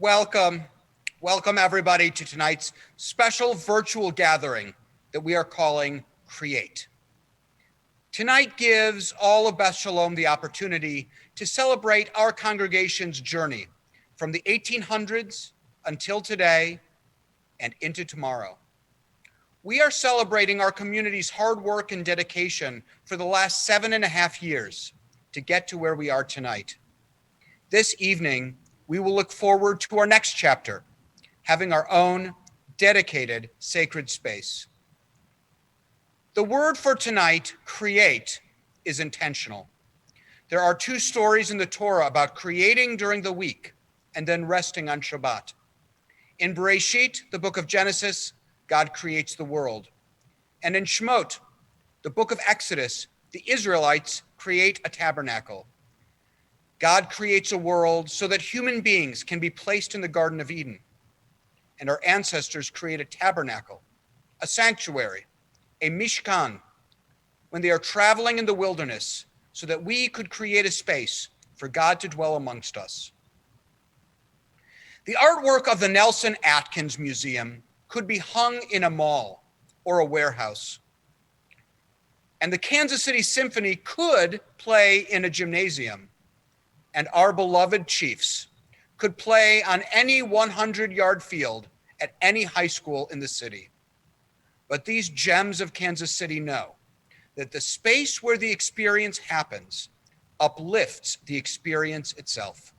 Welcome everybody to tonight's special virtual gathering that we are calling Create. Tonight gives all of Beth Shalom the opportunity to celebrate our congregation's journey from the 1800s until today and into tomorrow. We are celebrating our community's hard work and dedication for the last 7.5 years to get to where we are tonight. This evening, we will look forward to our next chapter, having our own dedicated sacred space. The word for tonight, create, is intentional. There are 2 stories in the Torah about creating during the week and then resting on Shabbat. In Bereshit, the book of Genesis, God creates the world. And in Shemot, the book of Exodus, the Israelites create a tabernacle. God creates a world so that human beings can be placed in the Garden of Eden. And our ancestors create a tabernacle, a sanctuary, a mishkan, when they are traveling in the wilderness so that we could create a space for God to dwell amongst us. The artwork of the Nelson Atkins Museum could be hung in a mall or a warehouse. And the Kansas City Symphony could play in a gymnasium. And our beloved Chiefs could play on any 100-yard field at any high school in the city. But these gems of Kansas City know that the space where the experience happens uplifts the experience itself.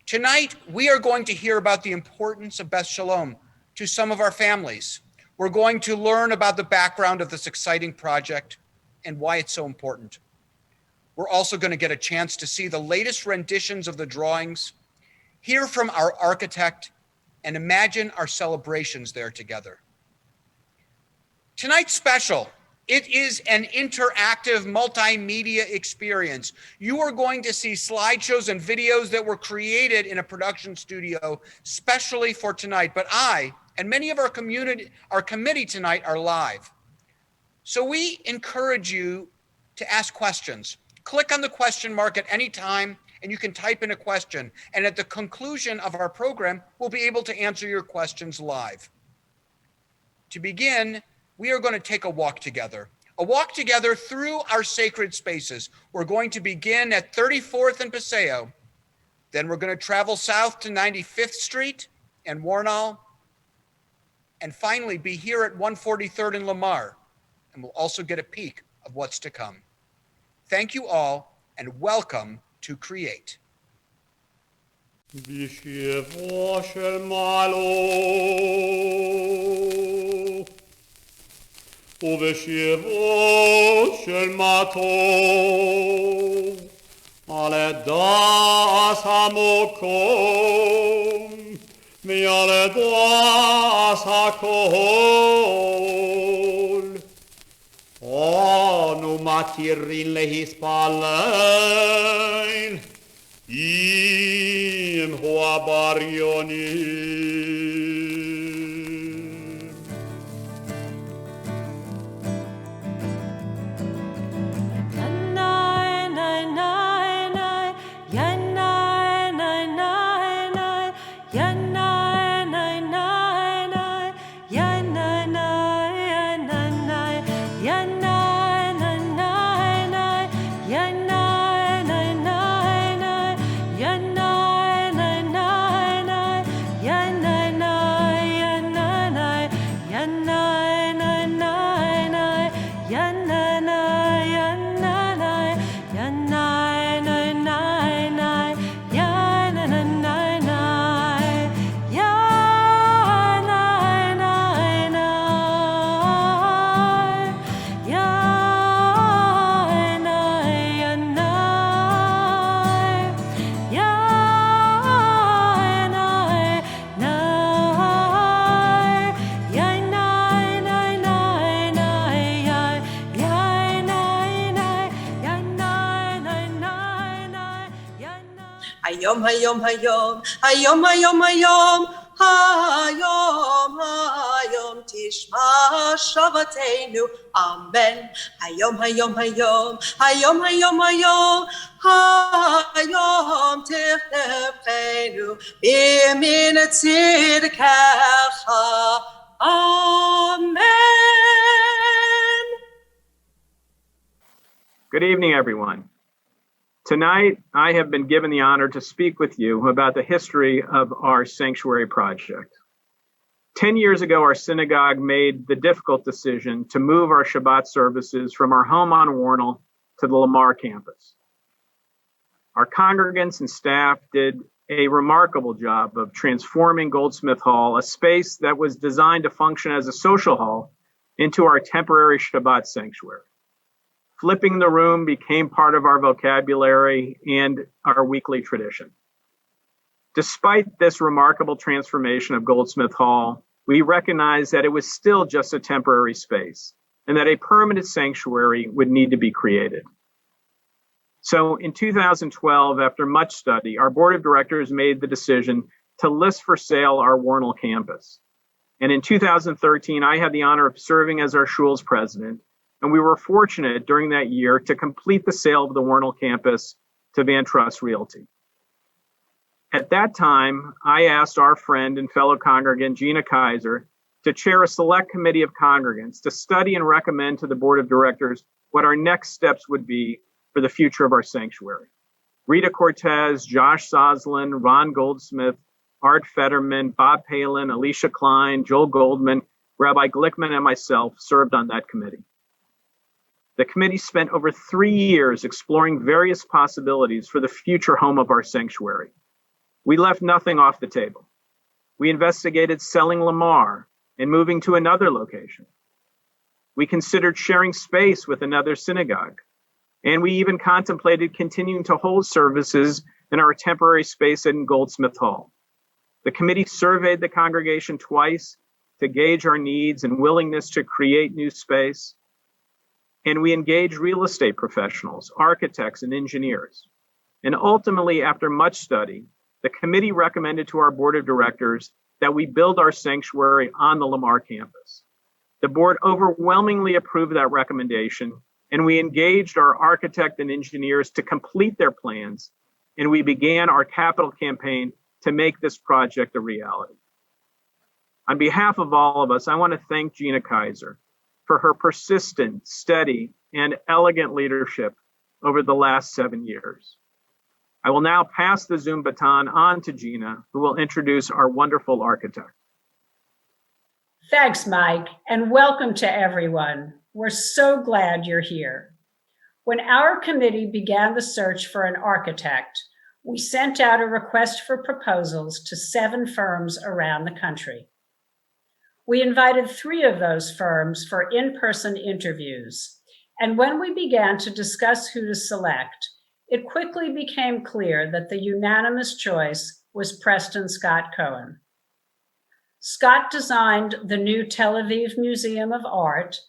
Tonight, we are going to hear about the importance of Beth Shalom to some of our families. We're going to learn about the background of this exciting project and why it's so important. We're also going to get a chance to see the latest renditions of the drawings, hear from our architect, and imagine our celebrations there together. Tonight's special, it is an interactive multimedia experience. You are going to see slideshows and videos that were created in a production studio specially for tonight, but I and many of our committee tonight are live. So we encourage you to ask questions. Click on the question mark at any time and you can type in a question. And at the conclusion of our program, we'll be able to answer your questions live. To begin, we are going to take a walk together through our sacred spaces. We're going to begin at 34th and Paseo. Then we're going to travel south to 95th Street and Warnall. And finally be here at 143rd and Lamar. And we'll also get a peek of what's to come. Thank you all, and welcome to Create. בשבעו של מעלו ובשבעו של מטו על דעס המקום ועל דעס הכל אנו מתירים להספלל עם הבריונים. היום, היום, היום, היום, היום, היום, Hayom, hayom, tishma shavatenu, amen. Hayom, hayom, hayom, hayom, hayom, hayom, hayom, tichtefenu, bimin tzidkecha, amen. Good evening, everyone. Tonight, I have been given the honor to speak with you about the history of our sanctuary project. 10 years ago, our synagogue made the difficult decision to move our Shabbat services from our home on Warnell to the Lamar campus. Our congregants and staff did a remarkable job of transforming Goldsmith Hall, a space that was designed to function as a social hall, into our temporary Shabbat sanctuary. Flipping the room became part of our vocabulary and our weekly tradition. Despite this remarkable transformation of Goldsmith Hall, we recognized that it was still just a temporary space and that a permanent sanctuary would need to be created. So in 2012, after much study, our board of directors made the decision to list for sale our Warnell campus. And in 2013, I had the honor of serving as our shul's president. And we were fortunate during that year to complete the sale of the Warnell campus to Van Trust Realty. At that time, I asked our friend and fellow congregant Gina Kaiser to chair a select committee of congregants to study and recommend to the board of directors what our next steps would be for the future of our sanctuary. Rita Cortez, Josh Soslin, Ron Goldsmith, Art Fetterman, Bob Palin, Alicia Klein, Joel Goldman, Rabbi Glickman, and myself served on that committee. The committee spent over 3 years exploring various possibilities for the future home of our sanctuary. We left nothing off the table. We investigated selling Lamar and moving to another location. We considered sharing space with another synagogue. And we even contemplated continuing to hold services in our temporary space in Goldsmith Hall. The committee surveyed the congregation twice to gauge our needs and willingness to create new space. And we engaged real estate professionals, architects, and engineers. And ultimately, after much study, the committee recommended to our board of directors that we build our sanctuary on the Lamar campus. The board overwhelmingly approved that recommendation, and we engaged our architect and engineers to complete their plans, and we began our capital campaign to make this project a reality. On behalf of all of us, I want to thank Gina Kaiser for her persistent, steady, and elegant leadership over the last 7 years. I will now pass the Zoom baton on to Gina, who will introduce our wonderful architect. Thanks, Mike, and welcome to everyone. We're so glad you're here. When our committee began the search for an architect, we sent out a request for proposals to 7 firms around the country. We invited 3 of those firms for in-person interviews, and when we began to discuss who to select, it quickly became clear that the unanimous choice was Preston Scott Cohen. Scott designed the new Tel Aviv Museum of Art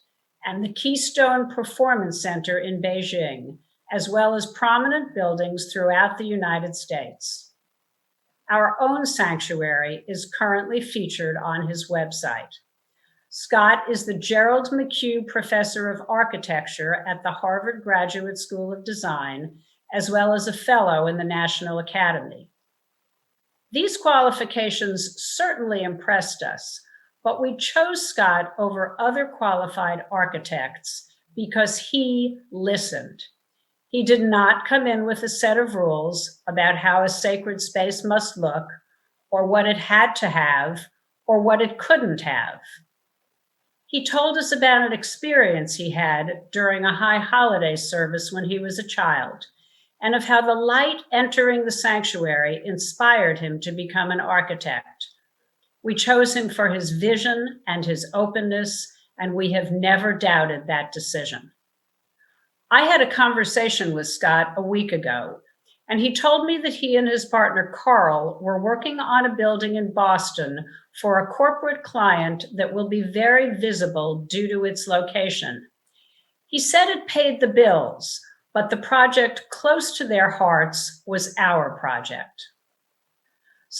and the Keystone Performance Center in Beijing, as well as prominent buildings throughout the United States. Our own sanctuary is currently featured on his website. Scott is the Gerald McHugh Professor of Architecture at the Harvard Graduate School of Design, as well as a fellow in the National Academy. These qualifications certainly impressed us, but we chose Scott over other qualified architects because he listened. He did not come in with a set of rules about how a sacred space must look, or what it had to have, or what it couldn't have. He told us about an experience he had during a high holiday service when he was a child, and of how the light entering the sanctuary inspired him to become an architect. We chose him for his vision and his openness, and we have never doubted that decision. I had a conversation with Scott a week ago, and he told me that he and his partner Carl were working on a building in Boston for a corporate client that will be very visible due to its location. He said it paid the bills, but the project close to their hearts was our project.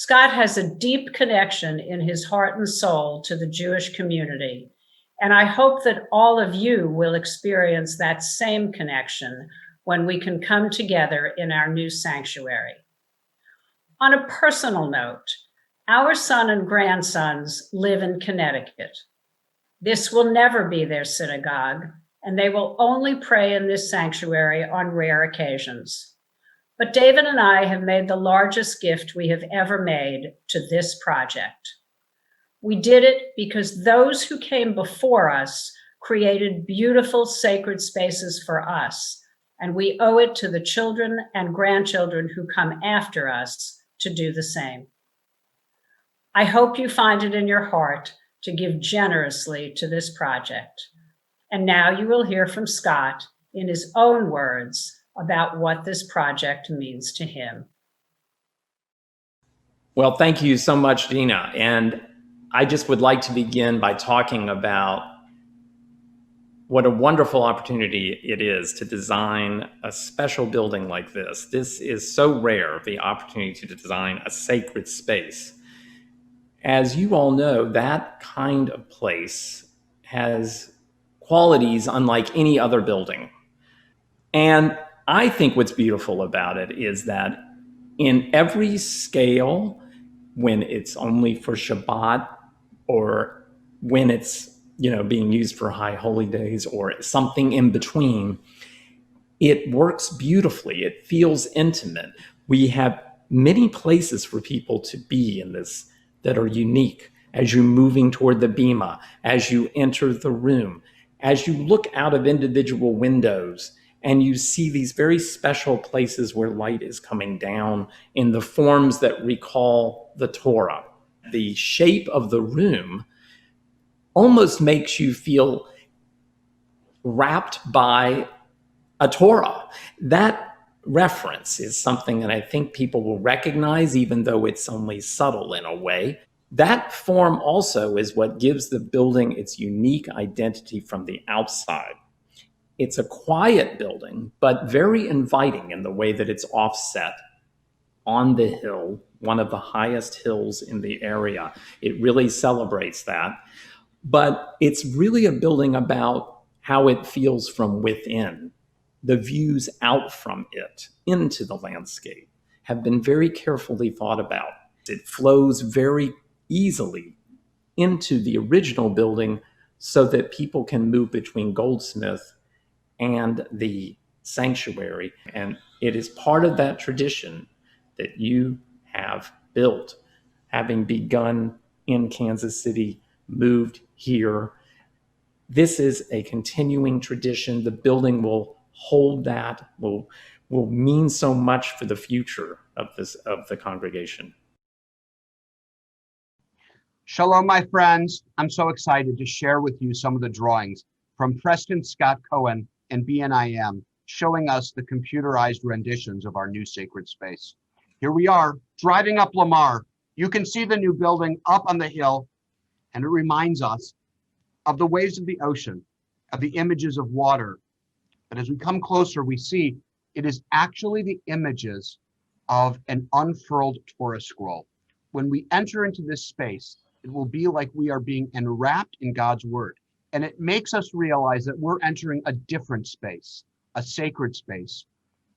Scott has a deep connection in his heart and soul to the Jewish community, and I hope that all of you will experience that same connection when we can come together in our new sanctuary. On a personal note, our son and grandsons live in Connecticut. This will never be their synagogue, and they will only pray in this sanctuary on rare occasions. But David and I have made the largest gift we have ever made to this project. We did it because those who came before us created beautiful sacred spaces for us, and we owe it to the children and grandchildren who come after us to do the same. I hope you find it in your heart to give generously to this project. And now you will hear from Scott in his own words about what this project means to him. Well, thank you so much, Dina. And I just would like to begin by talking about what a wonderful opportunity it is to design a special building like this. This is so rare, the opportunity to design a sacred space. As you all know, that kind of place has qualities unlike any other building. And I think what's beautiful about it is that in every scale, when it's only for Shabbat or when it's being used for high holy days or something in between, it works beautifully. It feels intimate. We have many places for people to be in this that are unique. As you're moving toward the bima, as you enter the room, as you look out of individual windows and you see these very special places where light is coming down in the forms that recall the Torah. The shape of the room almost makes you feel wrapped by a Torah. That reference is something that I think people will recognize, even though it's only subtle in a way. That form also is what gives the building its unique identity from the outside. It's a quiet building, but very inviting in the way that it's offset on the hill, one of the highest hills in the area. It really celebrates that. But it's really a building about how it feels from within. The views out from it into the landscape have been very carefully thought about. It flows very easily into the original building so that people can move between Goldsmith and the sanctuary. And it is part of that tradition that you have built, having begun in Kansas City, moved here. This is a continuing tradition. The building will hold that, will mean so much for the future of the congregation. Shalom, my friends. I'm so excited to share with you some of the drawings from Preston Scott Cohen and BNIM, showing us the computerized renditions of our new sacred space. Here we are, driving up Lamar. You can see the new building up on the hill, and it reminds us of the waves of the ocean, of the images of water. But as we come closer, we see it is actually the images of an unfurled Torah scroll. When we enter into this space, it will be like we are being enwrapped in God's word. And it makes us realize that we're entering a different space, a sacred space,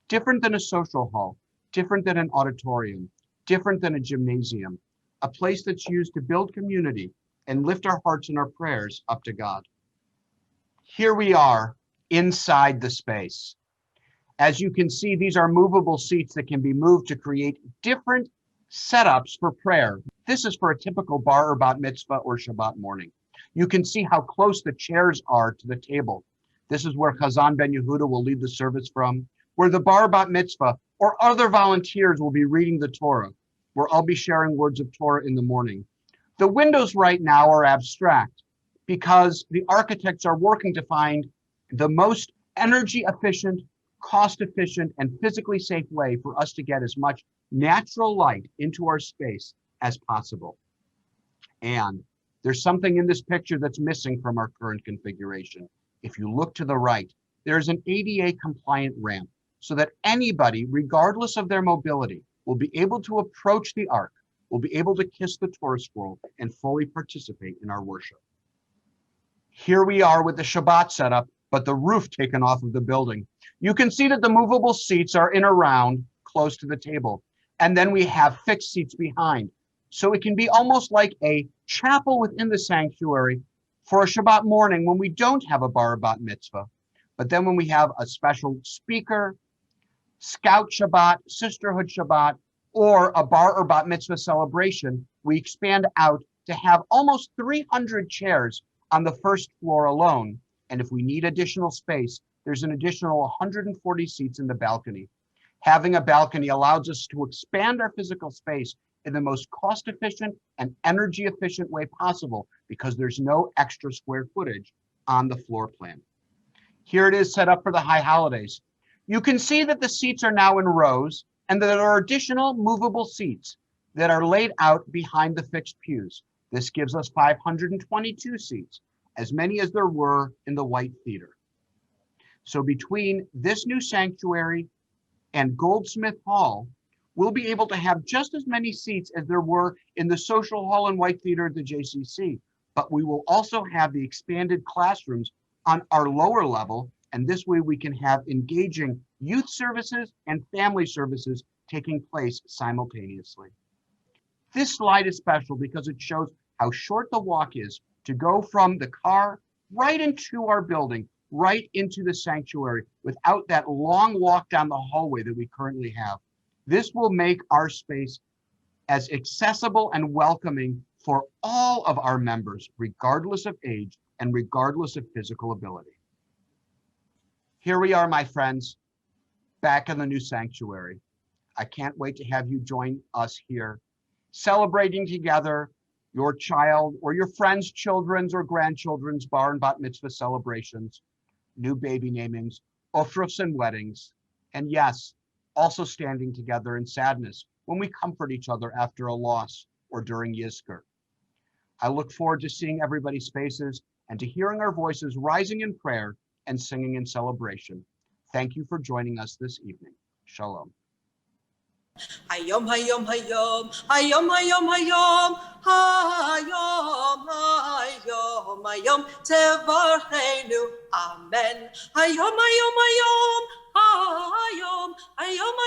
different than a social hall, different than an auditorium, different than a gymnasium, a place that's used to build community and lift our hearts and our prayers up to God. Here we are inside the space. As you can see, these are movable seats that can be moved to create different setups for prayer. This is for a typical bar or bat mitzvah or Shabbat morning. You can see how close the chairs are to the table. This is where Chazan Ben Yehuda will lead the service from, where the bar bat mitzvah or other volunteers will be reading the Torah, where I'll be sharing words of Torah in the morning. The windows right now are abstract because the architects are working to find the most energy efficient, cost efficient, and physically safe way for us to get as much natural light into our space as possible. And there's something in this picture that's missing from our current configuration. If you look to the right, there's an ADA compliant ramp so that anybody, regardless of their mobility, will be able to approach the ark will be able to kiss the Torah scroll and fully participate in our worship. Here we are with the Shabbat setup, but the roof taken off of the building. You can see that the movable seats are in a round close to the table. And then we have fixed seats behind. So it can be almost like a chapel within the sanctuary for a Shabbat morning when we don't have a bar bat mitzvah. But then when we have a special speaker, Scout Shabbat, Sisterhood Shabbat, or a bar or bat mitzvah celebration, we expand out to have almost 300 chairs on the first floor alone. And if we need additional space, there's an additional 140 seats in the balcony. Having a balcony allows us to expand our physical space in the most cost-efficient and energy-efficient way possible because there's no extra square footage on the floor plan. Here it is set up for the high holidays. You can see that the seats are now in rows and that there are additional movable seats that are laid out behind the fixed pews. This gives us 522 seats, as many as there were in the White Theater. So between this new sanctuary and Goldsmith Hall, we'll be able to have just as many seats as there were in the Social Hall and White Theater at the JCC, but we will also have the expanded classrooms on our lower level, and this way we can have engaging youth services and family services taking place simultaneously. This slide is special because it shows how short the walk is to go from the car right into our building, right into the sanctuary without that long walk down the hallway that we currently have. This will make our space as accessible and welcoming for all of our members, regardless of age and regardless of physical ability. Here we are, my friends, back in the new sanctuary. I can't wait to have you join us here, celebrating together your child or your friends' children's or grandchildren's bar and bat mitzvah celebrations, new baby namings, ofrus and weddings, and yes, also standing together in sadness when we comfort each other after a loss or during Yizkor. I look forward to seeing everybody's faces and to hearing our voices rising in prayer and singing in celebration. Thank you for joining us this evening. Shalom. Hayom, hayom, hayom, hayom, hayom, hayom, hayom, hayom, hayom, tevarchenu, amen. Hayom, hayom, hayom, hayom, hayom,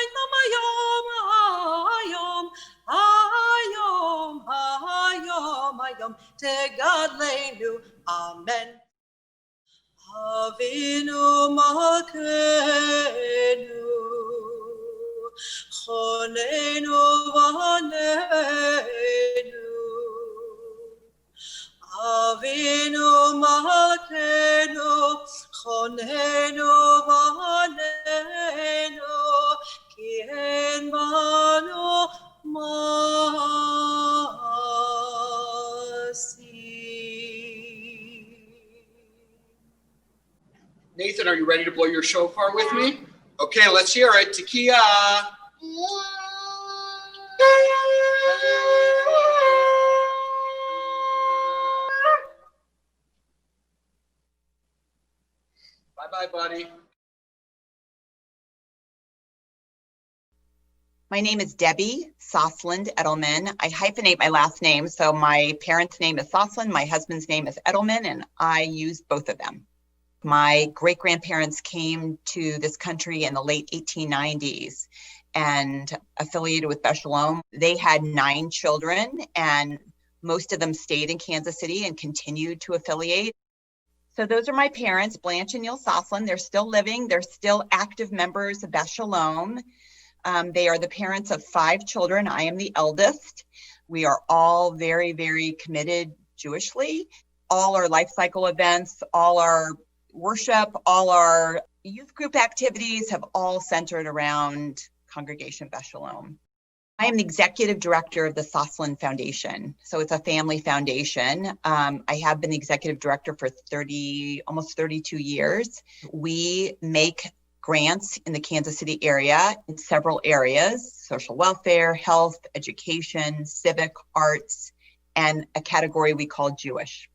hayom, hayom, hayom, hayom, hayom, tegadlenu, amen. Avinu malkeinu, Chonenu v'hanenu, Avinu malkeinu, Chonenu v'hanenu, Ki en banu masi. Nathan, are you ready to blow your shofar with me? Okay, let's hear it. Tekiah. Bye-bye, buddy. My name is Debbie Sosland Edelman. I hyphenate my last name, so my parents' name is Sosland, my husband's name is Edelman, and I use both of them. My great-grandparents came to this country in the late 1890s and affiliated with Beth Shalom. They had 9 children, and most of them stayed in Kansas City and continued to affiliate. So those are my parents, Blanche and Neil Sosland. They're still living. They're still active members of Beth Shalom. They are the parents of 5 children. I am the eldest. We are all very, very committed Jewishly. All our life cycle events, all our worship, all our youth group activities have all centered around Congregation Beth Shalom. I am the executive director of the Sosland Foundation. So it's a family foundation. I have been the executive director for almost 32 years. We make grants in the Kansas City area in several areas: social welfare, health, education, civic, arts, and a category we call Jewish.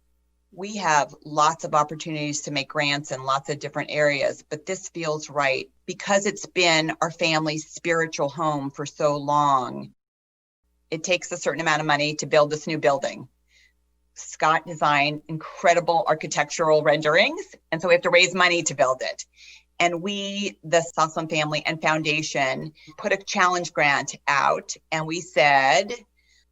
We have lots of opportunities to make grants in lots of different areas, but this feels right because it's been our family's spiritual home for so long. it takes a certain amount of money to build this new building. Scott designed incredible architectural renderings, and so we have to raise money to build it. And we, the Sosland family and foundation, put a challenge grant out, and we said,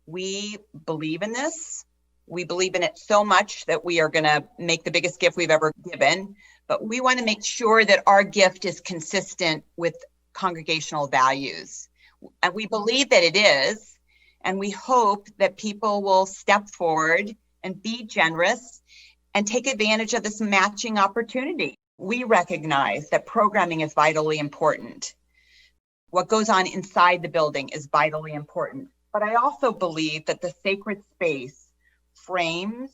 we believe in this. We believe in it so much that we are going to make the biggest gift we've ever given, but we want to make sure that our gift is consistent with congregational values. And we believe that it is, and we hope that people will step forward and be generous and take advantage of this matching opportunity. We recognize that programming is vitally important. What goes on inside the building is vitally important. But I also believe that the sacred space frames,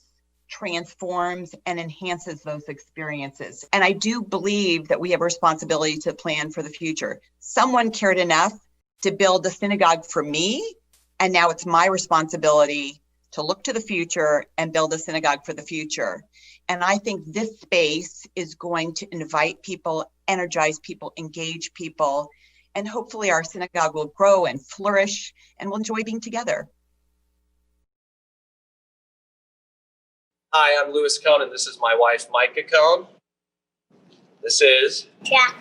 transforms, and enhances those experiences. And I do believe that we have a responsibility to plan for the future. Someone cared enough to build a synagogue for me, and now it's my responsibility to look to the future and build a synagogue for the future. And I think this space is going to invite people, energize people, engage people, and hopefully our synagogue will grow and flourish and we'll enjoy being together. Hi, I'm Louis Cohn, and this is my wife, Micah Cohn. This is Jack.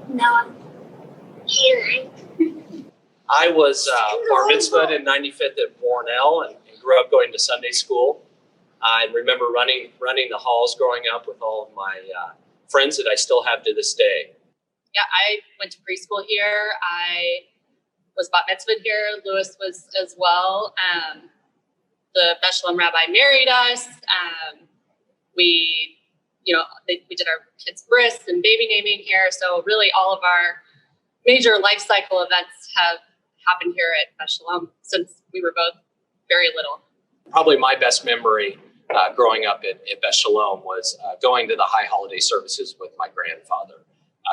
No. Haley. I was bar mitzvahed in 95th at Warnell and grew up going to Sunday school. I remember running the halls growing up with all of my friends that I still have to this day. Yeah, I went to preschool here. I was bat mitzvahed here. Louis was as well. The Beshalom rabbi married us. We did our kids' bris and baby naming here. So really all of our major life cycle events have happened here at Beshalom since we were both very little. Probably my best memory growing up at Beshalom was going to the high holiday services with my grandfather.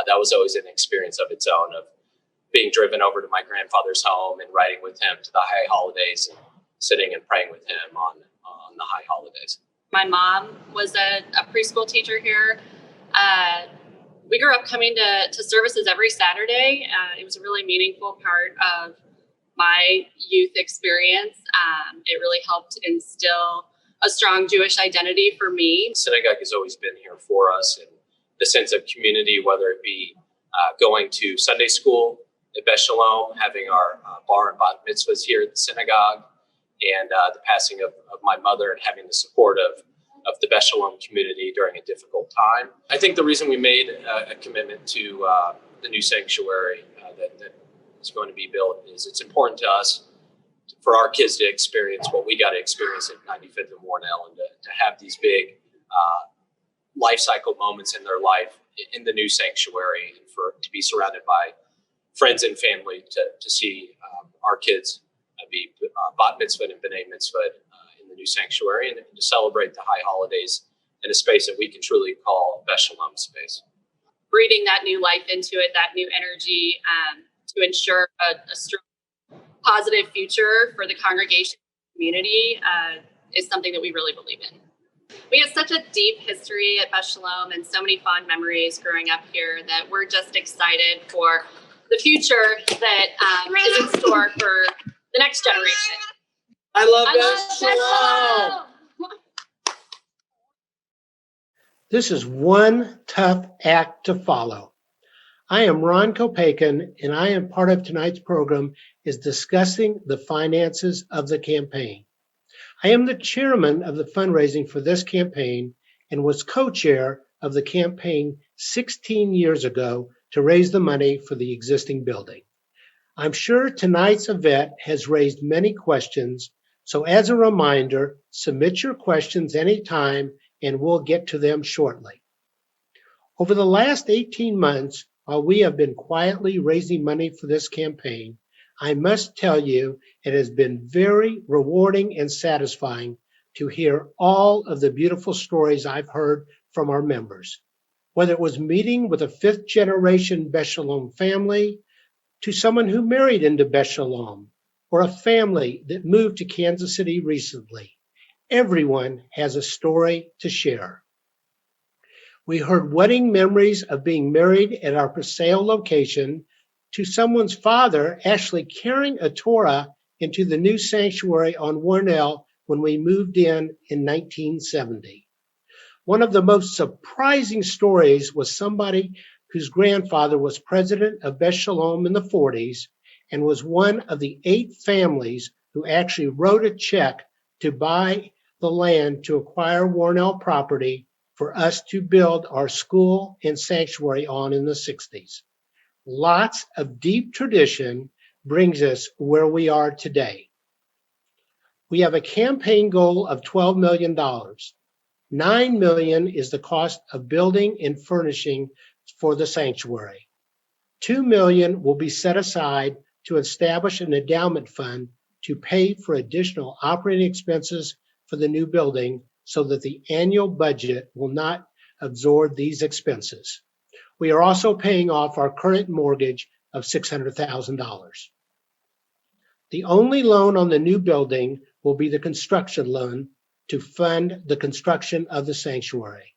That was always an experience of its own, of being driven over to my grandfather's home and riding with him to the high holidays and sitting and praying with him on the high holidays. My mom was a preschool teacher here. We grew up coming to services every Saturday. It was a really meaningful part of my youth experience. It really helped instill a strong Jewish identity for me. Synagogue has always been here for us, and the sense of community, whether it be going to Sunday school at Beshalom, having our bar and bat mitzvahs here at the synagogue, and the passing of my mother and having the support of the Beshalom community during a difficult time. I think the reason we made a commitment to the new sanctuary that is going to be built is it's important to us for our kids to experience what we got to experience at 95th and Warnell, and to have these big life cycle moments in their life in the new sanctuary, and to be surrounded by friends and family to see our kids be bat mitzvahed and b'nai mitzvahed in the new sanctuary, and to celebrate the high holidays in a space that we can truly call Beshalom space. Breathing that new life into it, that new energy, to ensure a strong, positive future for the congregation community is something that we really believe in. We have such a deep history at Beshalom and so many fond memories growing up here that we're just excited for the future that is in store for the next generation. I love Beshalom! This is one tough act to follow. I am Ron Kopakin, and I am part of tonight's program is discussing the finances of the campaign. I am the chairman of the fundraising for this campaign and was co-chair of the campaign 16 years ago to raise the money for the existing building. I'm sure tonight's event has raised many questions, so as a reminder, submit your questions anytime and we'll get to them shortly. Over the last 18 months, while we have been quietly raising money for this campaign, I must tell you it has been very rewarding and satisfying to hear all of the beautiful stories I've heard from our members. Whether it was meeting with a fifth-generation Beshalom family, to someone who married into Beshalom, or a family that moved to Kansas City recently, everyone has a story to share. We heard wedding memories of being married at our Paseo location, to someone's father actually carrying a Torah into the new sanctuary on Warnell when we moved in 1970. One of the most surprising stories was somebody whose grandfather was president of Beth Shalom in the 40s and was one of the 8 families who actually wrote a check to buy the land to acquire Warnell property for us to build our school and sanctuary on in the 60s. Lots of deep tradition brings us where we are today. We have a campaign goal of $12 million. $9 million is the cost of building and furnishing for the sanctuary. $2 million will be set aside to establish an endowment fund to pay for additional operating expenses for the new building so that the annual budget will not absorb these expenses. We are also paying off our current mortgage of $600,000. The only loan on the new building will be the construction loan to fund the construction of the sanctuary.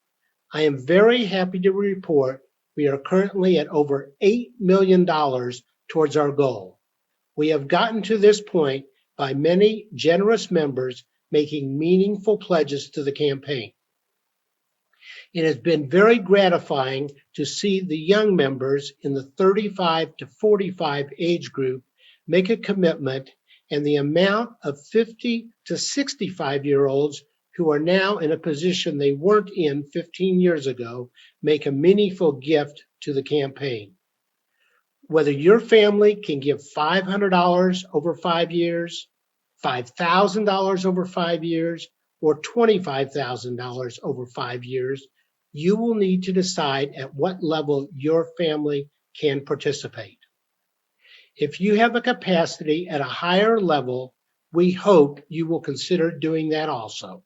I am very happy to report we are currently at over $8 million towards our goal. We have gotten to this point by many generous members making meaningful pledges to the campaign. It has been very gratifying to see the young members in the 35 to 45 age group make a commitment, and the amount of 50 to 65-year-olds who are now in a position they weren't in 15 years ago make a meaningful gift to the campaign. Whether your family can give $500 over 5 years, $5,000 over 5 years, or $25,000 over 5 years, you will need to decide at what level your family can participate. If you have a capacity at a higher level, we hope you will consider doing that also.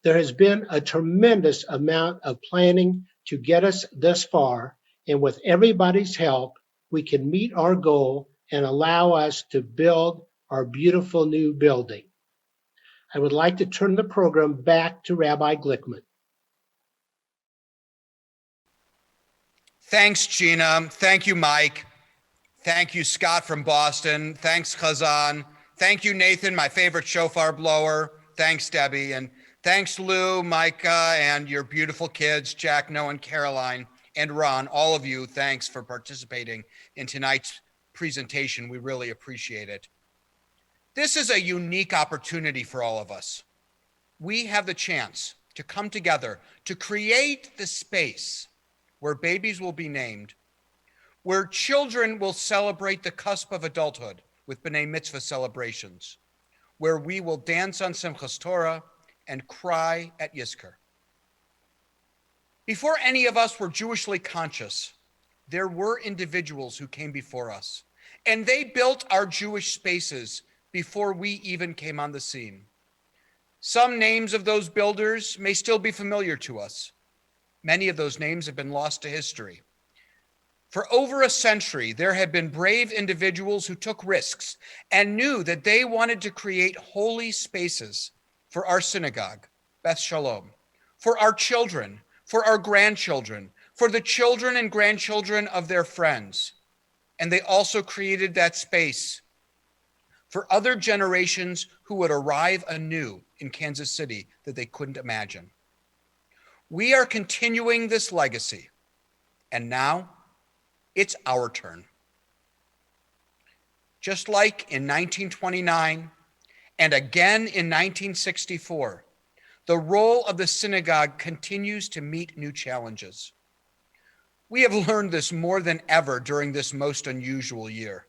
There has been a tremendous amount of planning to get us thus far, and with everybody's help, we can meet our goal and allow us to build our beautiful new building. I would like to turn the program back to Rabbi Glickman. Thanks, Gina. Thank you, Mike. Thank you, Scott from Boston. Thanks, Khazan. Thank you, Nathan, my favorite shofar blower. Thanks, Debbie. And thanks, Lou, Micah, and your beautiful kids, Jack, Noah, and Caroline, and Ron. All of you, thanks for participating in tonight's presentation. We really appreciate it. This is a unique opportunity for all of us. We have the chance to come together to create the space where babies will be named, where children will celebrate the cusp of adulthood with B'nai Mitzvah celebrations, where we will dance on Simchas Torah and cry at Yizkor. Before any of us were Jewishly conscious, there were individuals who came before us, and they built our Jewish spaces before we even came on the scene. Some names of those builders may still be familiar to us. Many of those names have been lost to history. For over a century, there have been brave individuals who took risks and knew that they wanted to create holy spaces for our synagogue, Beth Shalom, for our children, for our grandchildren, for the children and grandchildren of their friends. And they also created that space for other generations who would arrive anew in Kansas City that they couldn't imagine. We are continuing this legacy, and now it's our turn. Just like in 1929 and again in 1964, the role of the synagogue continues to meet new challenges. We have learned this more than ever during this most unusual year.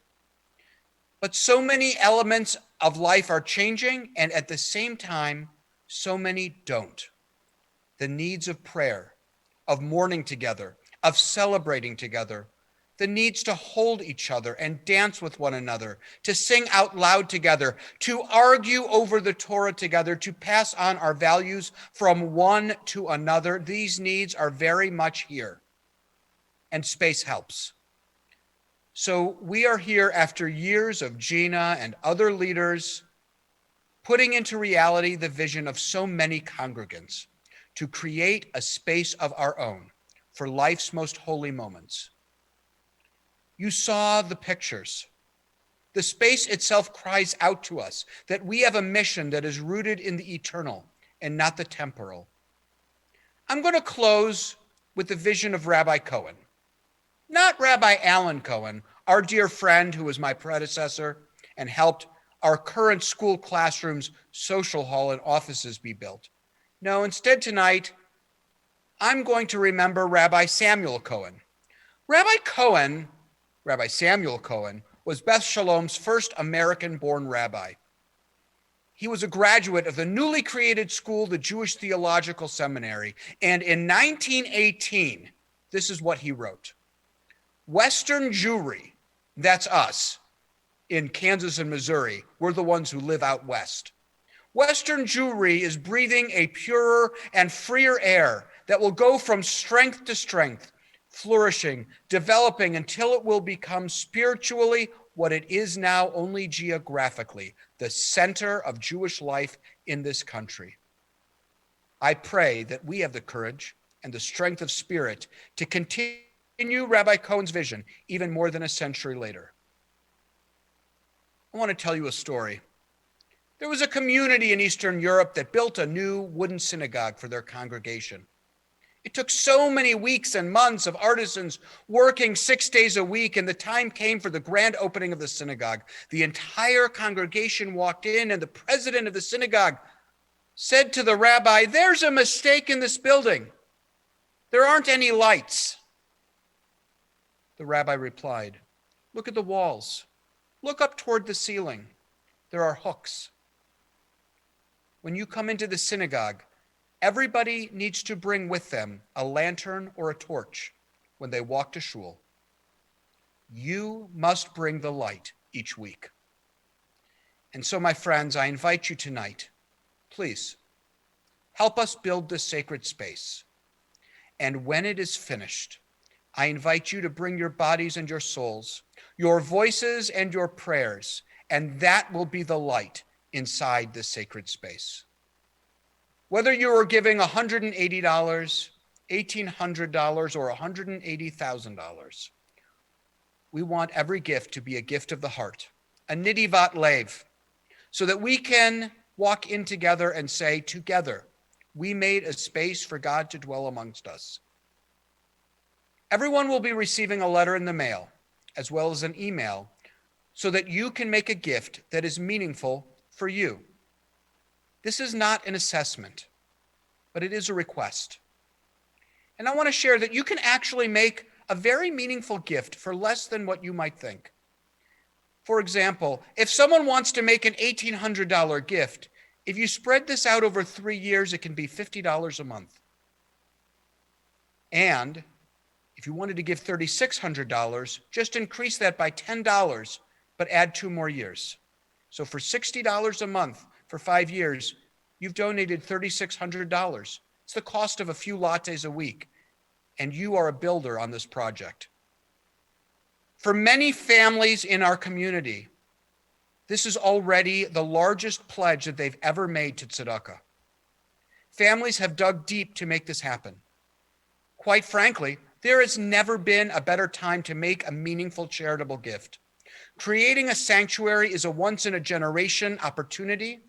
But so many elements of life are changing, and at the same time, so many don't. The needs of prayer, of mourning together, of celebrating together, the needs to hold each other and dance with one another, to sing out loud together, to argue over the Torah together, to pass on our values from one to another. These needs are very much here, and space helps. So we are here after years of Gina and other leaders putting into reality the vision of so many congregants to create a space of our own for life's most holy moments. You saw the pictures The space itself cries out to us that we have a mission that is rooted in the eternal and not the temporal. I'm going to close with the vision of Rabbi Cohen. Not Rabbi Alan Cohen, our dear friend who was my predecessor and helped our current school classrooms, social hall, and offices be built. No, instead tonight, I'm going to remember Rabbi Samuel Cohen. Rabbi Samuel Cohen, was Beth Shalom's first American-born rabbi. He was a graduate of the newly created school, the Jewish Theological Seminary, and in 1918, this is what he wrote. Western Jewry, that's us in Kansas and Missouri, we're the ones who live out west. Western Jewry is breathing a purer and freer air that will go from strength to strength, flourishing, developing until it will become spiritually what it is now only geographically, the center of Jewish life in this country. I pray that we have the courage and the strength of spirit to continue Rabbi Cohen's vision even more than a century later. I want to tell you a story. There was a community in Eastern Europe that built a new wooden synagogue for their congregation. It took so many weeks and months of artisans working 6 days a week, and the time came for the grand opening of the synagogue. The entire congregation walked in, and the president of the synagogue said to the rabbi, "There's a mistake in this building. There aren't any lights." The rabbi replied, "Look at the walls. Look up toward the ceiling. There are hooks. When you come into the synagogue, everybody needs to bring with them a lantern or a torch when they walk to shul. You must bring the light each week." And so, my friends, I invite you tonight, please, help us build this sacred space. And when it is finished, I invite you to bring your bodies and your souls, your voices and your prayers, and that will be the light inside this sacred space. Whether you are giving $180, $1,800, or $180,000, we want every gift to be a gift of the heart, a nidivat lev, so that we can walk in together and say, together, we made a space for God to dwell amongst us. Everyone will be receiving a letter in the mail, as well as an email, so that you can make a gift that is meaningful for you. This is not an assessment, but it is a request. And I want to share that you can actually make a very meaningful gift for less than what you might think. For example, if someone wants to make an $1,800 gift, if you spread this out over 3 years, it can be $50 a month. And if you wanted to give $3,600, just increase that by $10, but add 2 more years. So for $60 a month for 5 years, you've donated $3,600. It's the cost of a few lattes a week, and you are a builder on this project. For many families in our community, this is already the largest pledge that they've ever made to tzedakah. Families have dug deep to make this happen. Quite frankly, there has never been a better time to make a meaningful charitable gift. Creating a sanctuary is a once-in-a-generation opportunity,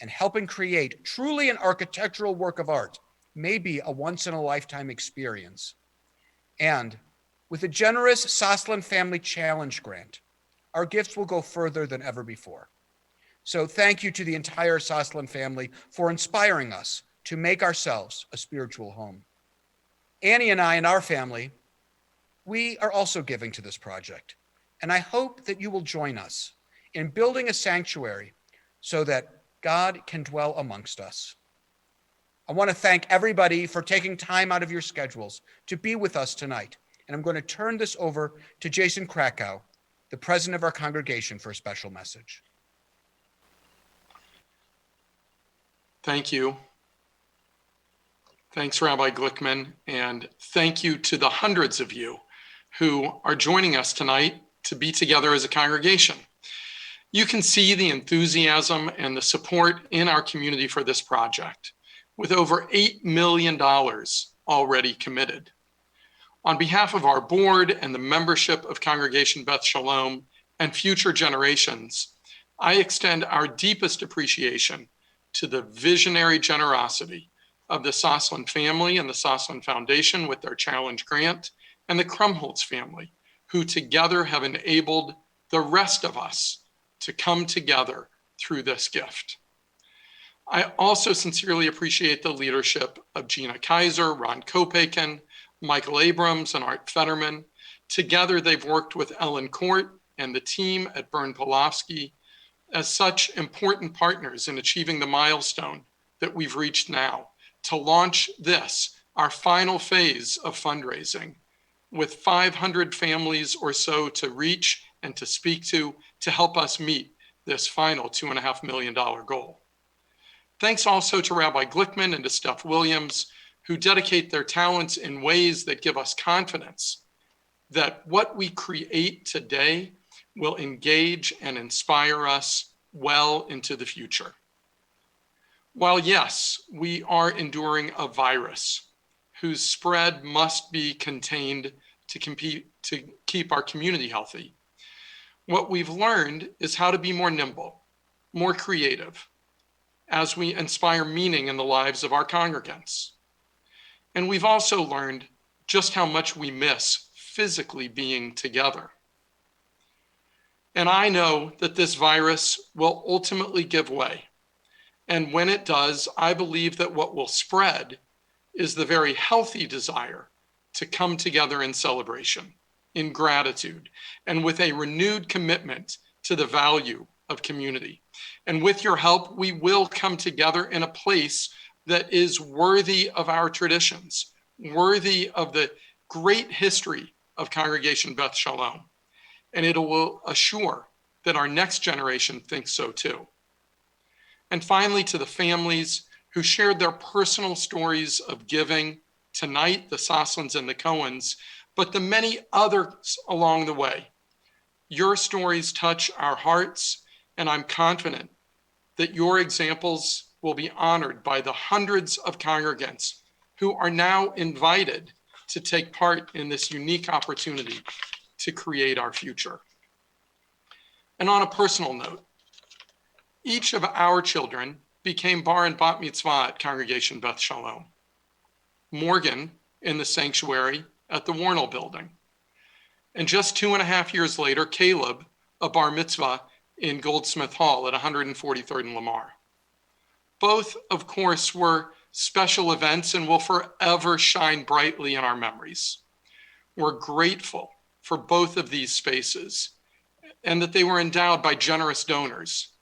and helping create truly an architectural work of art may be a once-in-a-lifetime experience. And with a generous Soslan Family Challenge grant, our gifts will go further than ever before. So thank you to the entire Soslan family for inspiring us to make ourselves a spiritual home. Annie and I and our family, we are also giving to this project. And I hope that you will join us in building a sanctuary so that God can dwell amongst us. I want to thank everybody for taking time out of your schedules to be with us tonight. And I'm going to turn this over to Jason Krakow, the president of our congregation, for a special message. Thank you. Thanks, Rabbi Glickman, and thank you to the hundreds of you who are joining us tonight to be together as a congregation. You can see the enthusiasm and the support in our community for this project, with over $8 million already committed. On behalf of our board and the membership of Congregation Beth Shalom and future generations, I extend our deepest appreciation to the visionary generosity of the Sosland family and the Sosland Foundation with their challenge grant, and the Krumholtz family, who together have enabled the rest of us to come together through this gift. I also sincerely appreciate the leadership of Gina Kaiser, Ron Kopaken, Michael Abrams, and Art Fetterman. Together, they've worked with Ellen Court and the team at Byrne Pawlowski as such important partners in achieving the milestone that we've reached now to launch this, our final phase of fundraising, with 500 families or so to reach and to speak to help us meet this final $2.5 million goal. Thanks also to Rabbi Glickman and to Steph Williams, who dedicate their talents in ways that give us confidence that what we create today will engage and inspire us well into the future. While yes, we are enduring a virus whose spread must be contained to keep our community healthy, what we've learned is how to be more nimble, more creative, as we inspire meaning in the lives of our congregants. And we've also learned just how much we miss physically being together. And I know that this virus will ultimately give way. And when it does, I believe that what will spread is the very healthy desire to come together in celebration, in gratitude, and with a renewed commitment to the value of community. And with your help, we will come together in a place that is worthy of our traditions, worthy of the great history of Congregation Beth Shalom. And it will assure that our next generation thinks so too. And finally, to the families who shared their personal stories of giving tonight, the Soslands and the Cohens, but the many others along the way. Your stories touch our hearts, and I'm confident that your examples will be honored by the hundreds of congregants who are now invited to take part in this unique opportunity to create our future. And on a personal note, each of our children became bar and bat mitzvah at Congregation Beth Shalom. Morgan in the sanctuary at the Warnell building. And just 2.5 years later, Caleb, a bar mitzvah in Goldsmith Hall at 143rd and Lamar. Both, of course, were special events and will forever shine brightly in our memories. We're grateful for both of these spaces and that they were endowed by generous donors.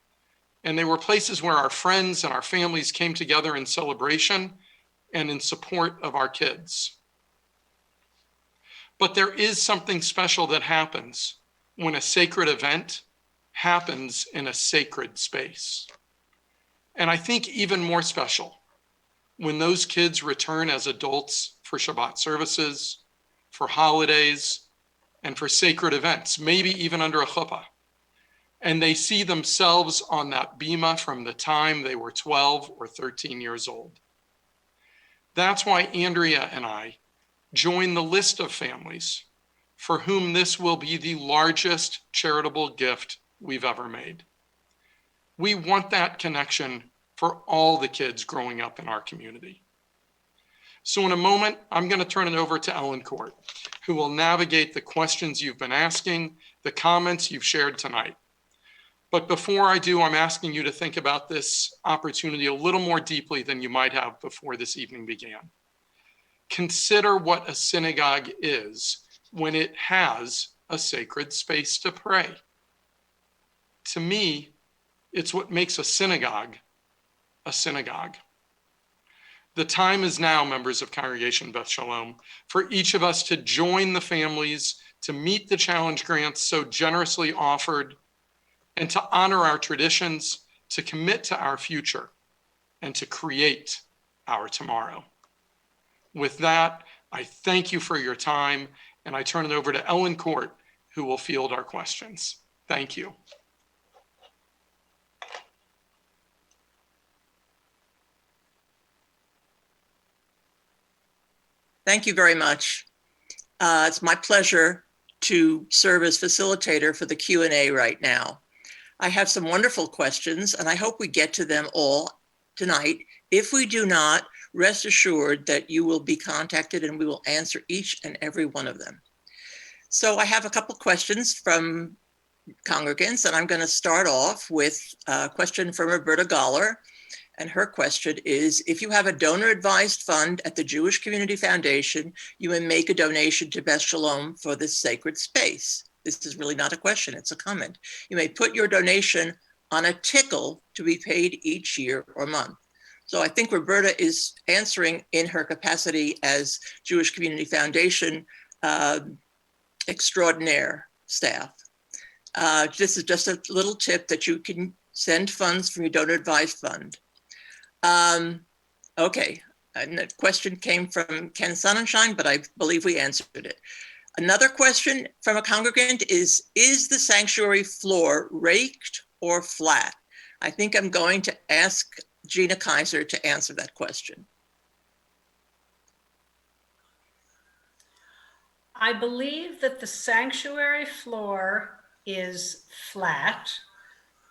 And they were places where our friends and our families came together in celebration and in support of our kids. But there is something special that happens when a sacred event happens in a sacred space. And I think even more special when those kids return as adults for Shabbat services, for holidays, and for sacred events, maybe even under a chuppah. And they see themselves on that bima from the time they were 12 or 13 years old. That's why Andrea and I join the list of families for whom this will be the largest charitable gift we've ever made. We want that connection for all the kids growing up in our community. So in a moment, I'm going to turn it over to Ellen Court, who will navigate the questions you've been asking, the comments you've shared tonight. But before I do, I'm asking you to think about this opportunity a little more deeply than you might have before this evening began. Consider what a synagogue is when it has a sacred space to pray. To me, it's what makes a synagogue a synagogue. The time is now, members of Congregation Beth Shalom, for each of us to join the families to meet the challenge grants so generously offered, and to honor our traditions, to commit to our future, and to create our tomorrow. With that, I thank you for your time, and I turn it over to Ellen Court, who will field our questions. Thank you. Thank you very much. It's my pleasure to serve as facilitator for the Q&A right now. I have some wonderful questions, and I hope we get to them all tonight. If we do not, rest assured that you will be contacted and we will answer each and every one of them. So I have a couple questions from congregants, and I'm going to start off with a question from Roberta Goller. And her question is, if you have a donor-advised fund at the Jewish Community Foundation, you may make a donation to Beth Shalom for this sacred space. This is really not a question, it's a comment. You may put your donation on a tickle to be paid each year or month. So I think Roberta is answering in her capacity as Jewish Community Foundation extraordinaire staff. This is just a little tip that you can send funds from your donor-advised fund. Okay, and the question came from Ken Sonnenschein, but I believe we answered it. Another question from a congregant is the sanctuary floor raked or flat? I think I'm going to ask Gina Kaiser to answer that question. I believe that the sanctuary floor is flat.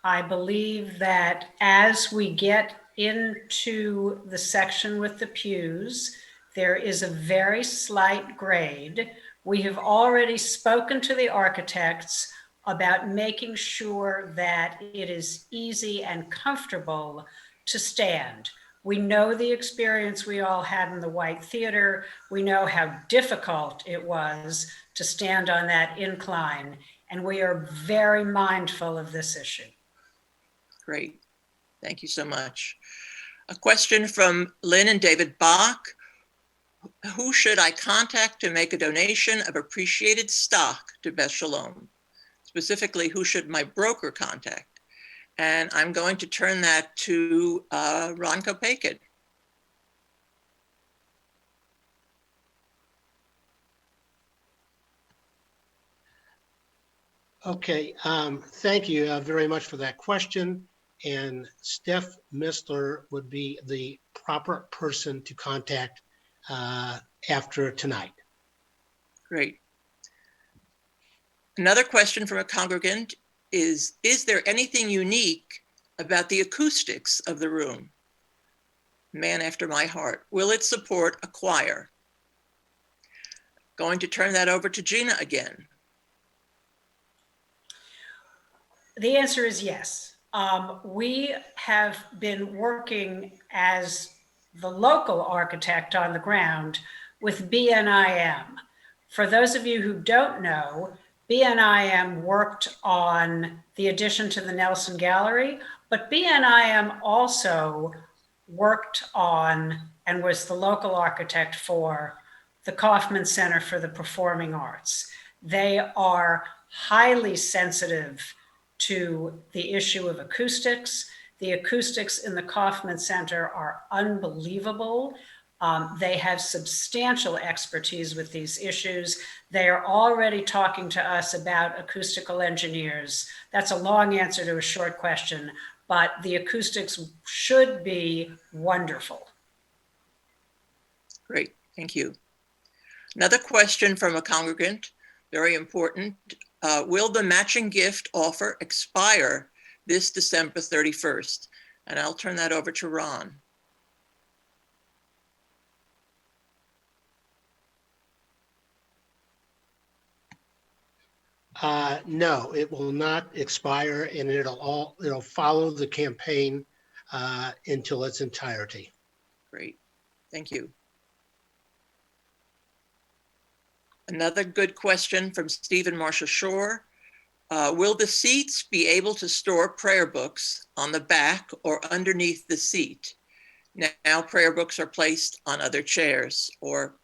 I believe that as we get into the section with the pews, there is a very slight grade. We have already spoken to the architects about making sure that it is easy and comfortable to stand. We know the experience we all had in the White Theater. We know how difficult it was to stand on that incline, and we are very mindful of this issue. Great, thank you so much. A question from Lynn and David Bach. Who should I contact to make a donation of appreciated stock to Beth Shalom? Specifically, who should my broker contact? And I'm going to turn that to Ron Kopeikin. Okay, thank you very much for that question. And Steph Mistler would be the proper person to contact after tonight. Great. Another question from a congregant is there anything unique about the acoustics of the room? Man after my heart. Will it support a choir? Going to turn that over to Gina again. The answer is yes. We have been working as the local architect on the ground with BNIM. For those of you who don't know, BNIM worked on the addition to the Nelson Gallery, but BNIM also worked on and was the local architect for the Kaufman Center for the Performing Arts. They are highly sensitive to the issue of acoustics. The acoustics in the Kaufman Center are unbelievable. They have substantial expertise with these issues. They are already talking to us about acoustical engineers. That's a long answer to a short question, but the acoustics should be wonderful. Great, thank you. Another question from a congregant, very important. Will the matching gift offer expire this December 31st? And I'll turn that over to Ron. No, it will not expire, and it'll follow the campaign until its entirety. Great, thank you. Another good question from Stephen Marshall Shore. Will the seats be able to store prayer books on the back or underneath the seat? Now prayer books are placed on other chairs or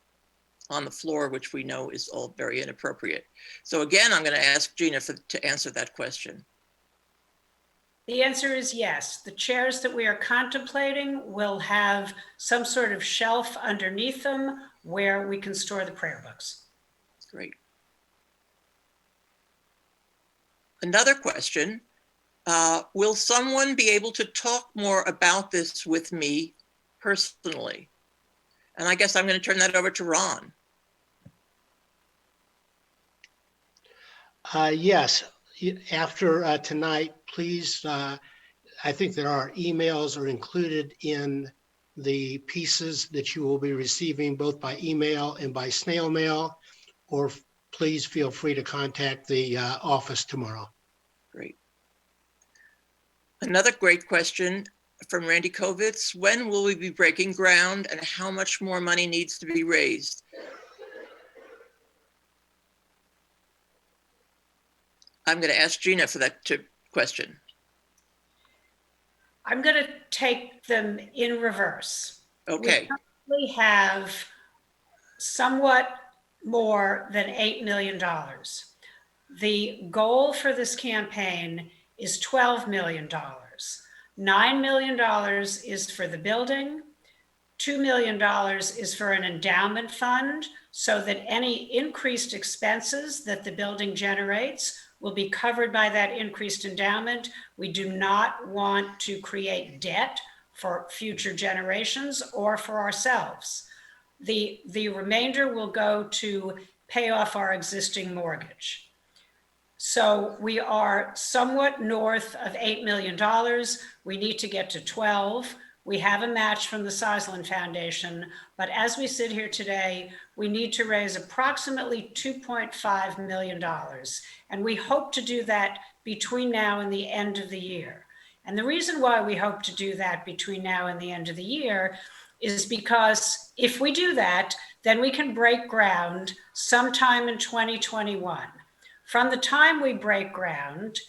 on the floor, which we know is all very inappropriate. So again, I'm going to ask Gina to answer that question. The answer is yes. The chairs that we are contemplating will have some sort of shelf underneath them where we can store the prayer books. Great. Another question, will someone be able to talk more about this with me personally? And I guess I'm going to turn that over to Ron. Yes, after tonight, please, I think that our emails are included in the pieces that you will be receiving both by email and by snail mail, or please feel free to contact the office tomorrow. Great. Another great question from Randy Kovitz. When will we be breaking ground and how much more money needs to be raised? I'm going to ask Gina for that question. I'm going to take them in reverse. Okay. We currently have somewhat more than $8 million. The goal for this campaign is $12 million. $9 million is for the building. $2 million is for an endowment fund so that any increased expenses that the building generates will be covered by that increased endowment. We do not want to create debt for future generations or for ourselves. The remainder will go to pay off our existing mortgage. So we are somewhat north of $8 million. We need to get to 12. We have a match from the Sosland Foundation, but as we sit here today, we need to raise approximately $2.5 million. And we hope to do that between now and the end of the year. And the reason why we hope to do that between now and the end of the year is because if we do that, then we can break ground sometime in 2021. From the time we break ground,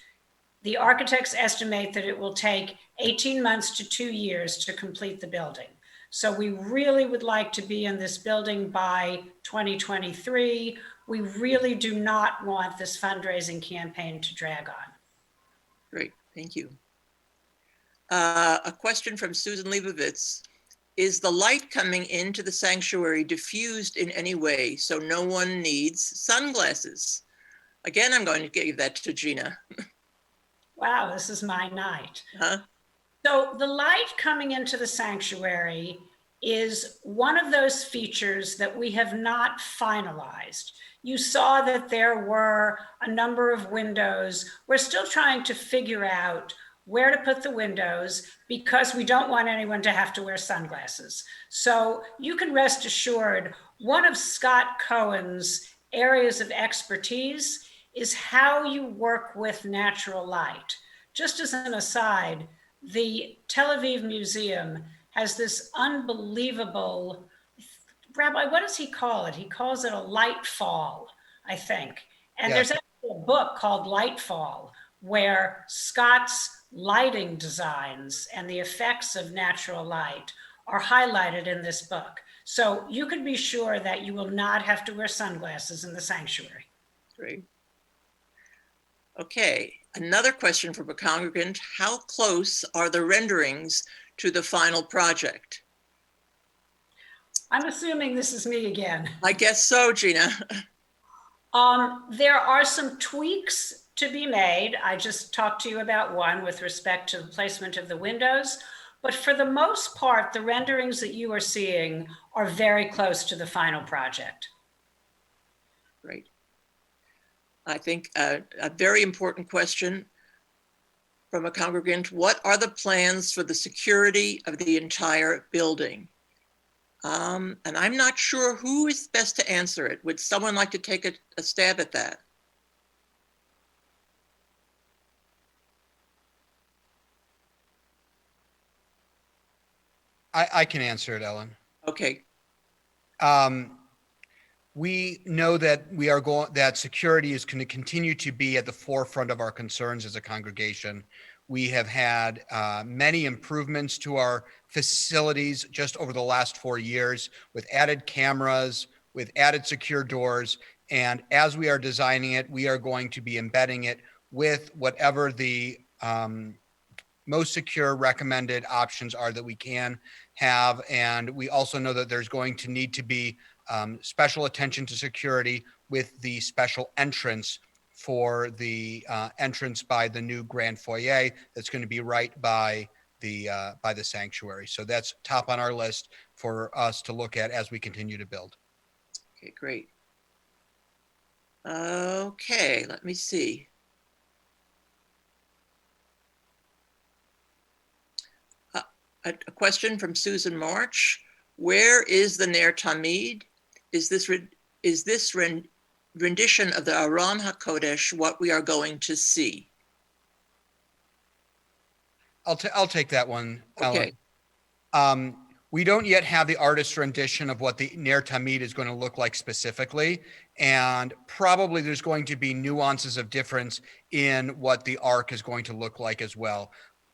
the architects estimate that it will take 18 months to 2 years to complete the building. So we really would like to be in this building by 2023. We really do not want this fundraising campaign to drag on. Great, thank you. A question from Susan Leibovitz. Is the light coming into the sanctuary diffused in any way so no one needs sunglasses? Again, I'm going to give that to Gina. Wow, this is my night. Huh? So the light coming into the sanctuary is one of those features that we have not finalized. You saw that there were a number of windows. We're still trying to figure out where to put the windows because we don't want anyone to have to wear sunglasses. So you can rest assured, one of Scott Cohen's areas of expertise is how you work with natural light. Just as an aside, the Tel Aviv Museum has this unbelievable, Rabbi, what does he call it? He calls it a light fall, I think. And Yeah. there's actually a book called Lightfall, where Scott's lighting designs and the effects of natural light are highlighted in this book. So you can be sure that you will not have to wear sunglasses in the sanctuary. Great. Okay, another question from a congregant. How close are the renderings to the final project? I'm assuming this is me again. I guess so, Gina. There are some tweaks to be made. I just talked to you about one with respect to the placement of the windows, but for the most part, the renderings that you are seeing are very close to the final project. Great. I think a very important question from a congregant. What are the plans for the security of the entire building? And I'm not sure who is best to answer it. Would someone like to take a stab at that? I can answer it, Ellen. Okay. We know that that security is going to continue to be at the forefront of our concerns as a congregation. We have had many improvements to our facilities just over the last 4 years with added cameras, with added secure doors. And as we are designing it, we are going to be embedding it with whatever the most secure recommended options are that we can have. And we also know that there's going to need to be special attention to security with the special entrance for the entrance by the new grand foyer that's going to be right by the sanctuary. So that's top on our list for us to look at as we continue to build. Okay, great. Okay, let me see. A question from Susan March. Where is the Ner Tamid? Is this rendition of the Aram HaKodesh what we are going to see? I'll take that one, Okay. Ellen. We don't yet have the artist rendition of what the Ner Tamid is going to look like specifically, and probably there's going to be nuances of difference in what the Ark is going to look like as well.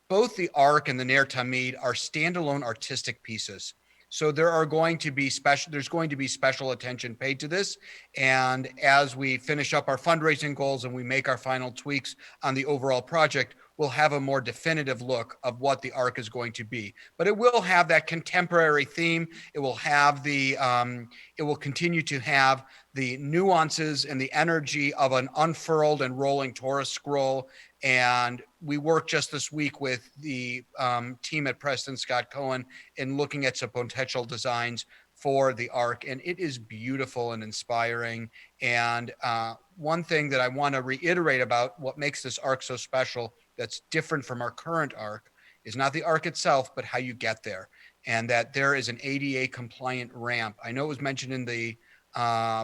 Both the Ark and the Ner Tamid are standalone artistic pieces. So there's going to be special attention paid to this. And as we finish up our fundraising goals and we make our final tweaks on the overall project, we'll have a more definitive look of what the Ark is going to be. But it will have that contemporary theme. It will have it will continue to have the nuances and the energy of an unfurled and rolling Torah scroll. And we worked just this week with the team at Preston Scott Cohen in looking at some potential designs for the Ark, and it is beautiful and inspiring. And one thing that I want to reiterate about what makes this Ark so special that's different from our current Ark is not the Ark itself, but how you get there, and that there is an ADA compliant ramp. I know it was mentioned in the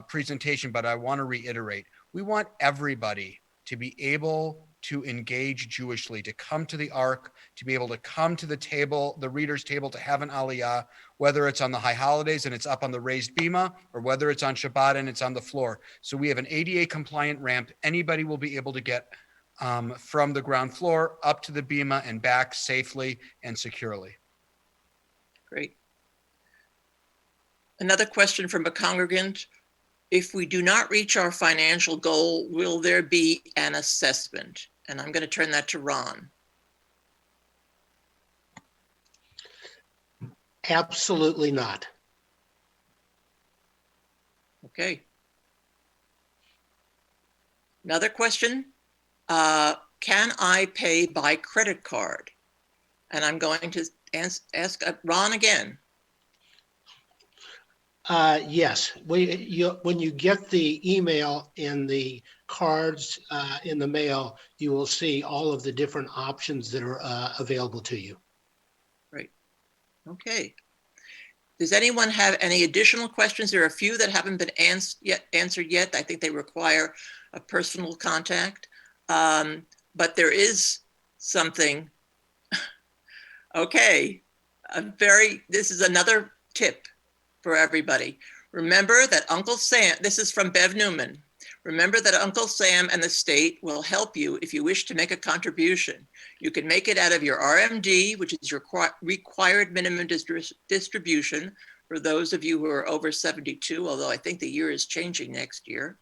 presentation, but I want to reiterate, we want everybody to be able to engage Jewishly, to come to the Ark, to be able to come to the table, the reader's table, to have an aliyah, whether it's on the high holidays and it's up on the raised bima, or whether it's on Shabbat and it's on the floor. So we have an ADA compliant ramp. Anybody will be able to get from the ground floor up to the bima and back safely and securely. Great. Another question from a congregant. If we do not reach our financial goal, will there be an assessment? And I'm going to turn that to Ron. Absolutely not. Okay. Another question. Can I pay by credit card? And I'm going to ask Ron again. Yes, when you get the email and the cards in the mail, you will see all of the different options that are available to you. Great. Okay. Does anyone have any additional questions? There are a few that haven't been answered yet. I think they require a personal contact, but there is something. Okay, this is another tip for everybody. Remember that Uncle Sam, this is from Bev Newman. Remember that Uncle Sam and the state will help you if you wish to make a contribution. You can make it out of your RMD, which is your required minimum distribution for those of you who are over 72, although I think the year is changing next year,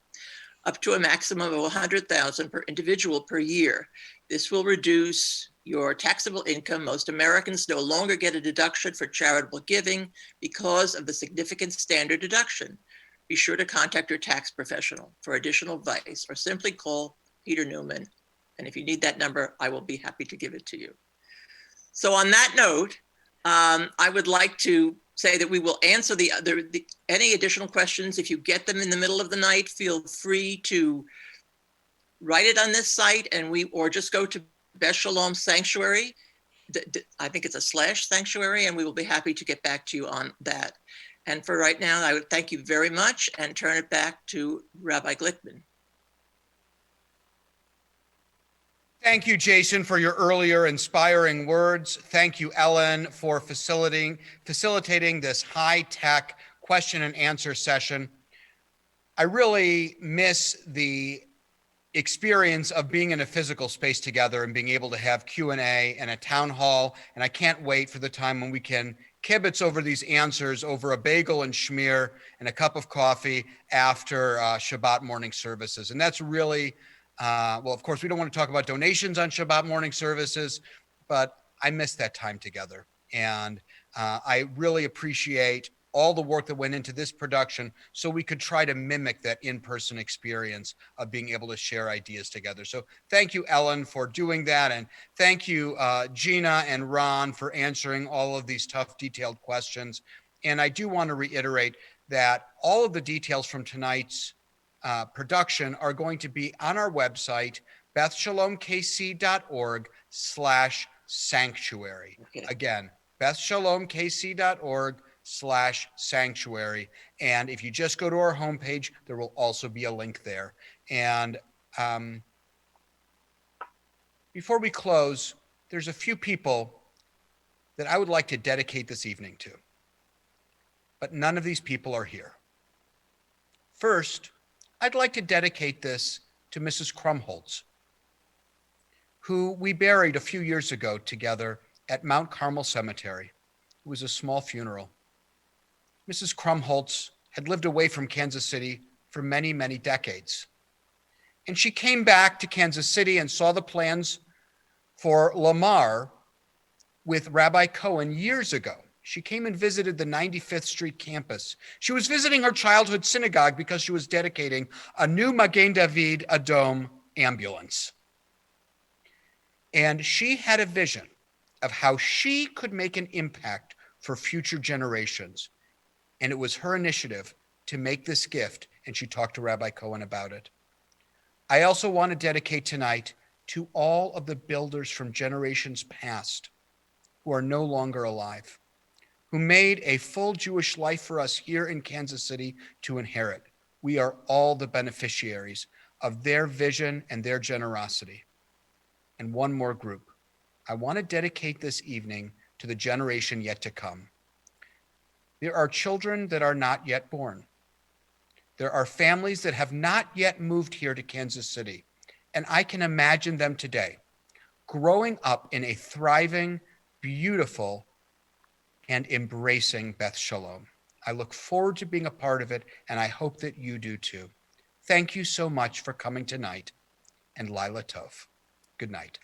up to a maximum of $100,000 per individual per year. This will reduce your taxable income. Most Americans no longer get a deduction for charitable giving because of the significant standard deduction. Be sure to contact your tax professional for additional advice or simply call Peter Newman. And if you need that number, I will be happy to give it to you. So on that note, I would like to say that we will answer any additional questions. If you get them in the middle of the night, feel free to write it on this site or just go to Beth Shalom Sanctuary. I think it's a /sanctuary, and we will be happy to get back to you on that. And for right now, I would thank you very much and turn it back to Rabbi Glickman. Thank you, Jason, for your earlier inspiring words. Thank you, Ellen, for facilitating this high-tech question and answer session. I really miss the experience of being in a physical space together and being able to have Q&A and a town hall. And I can't wait for the time when we can kibitz over these answers over a bagel and schmear and a cup of coffee after Shabbat morning services. And that's really, well, of course, we don't want to talk about donations on Shabbat morning services, but I miss that time together. And I really appreciate all the work that went into this production so we could try to mimic that in-person experience of being able to share ideas together. So thank you, Ellen, for doing that. And thank you, Gina and Ron, for answering all of these tough, detailed questions. And I do want to reiterate that all of the details from tonight's production are going to be on our website, bethshalomkc.org/sanctuary. Okay. Again, bethshalomkc.org/sanctuary. And if you just go to our homepage, there will also be a link there. And before we close, there's a few people that I would like to dedicate this evening to, but none of these people are here. First, I'd like to dedicate this to Mrs. Krumholtz, who we buried a few years ago together at Mount Carmel Cemetery. It was a small funeral. Mrs. Krumholtz had lived away from Kansas City for many, many decades. And she came back to Kansas City and saw the plans for Lamar with Rabbi Cohen years ago. She came and visited the 95th Street campus. She was visiting her childhood synagogue because she was dedicating a new Magen David Adom ambulance. And she had a vision of how she could make an impact for future generations. And it was her initiative to make this gift, and she talked to Rabbi Cohen about it. I also want to dedicate tonight to all of the builders from generations past who are no longer alive, who made a full Jewish life for us here in Kansas City to inherit. We are all the beneficiaries of their vision and their generosity. And one more group. I want to dedicate this evening to the generation yet to come. There are children that are not yet born. There are families that have not yet moved here to Kansas City. And I can imagine them today growing up in a thriving, beautiful, and embracing Beth Shalom. I look forward to being a part of it, and I hope that you do too. Thank you so much for coming tonight, and Lila Tov. Good night.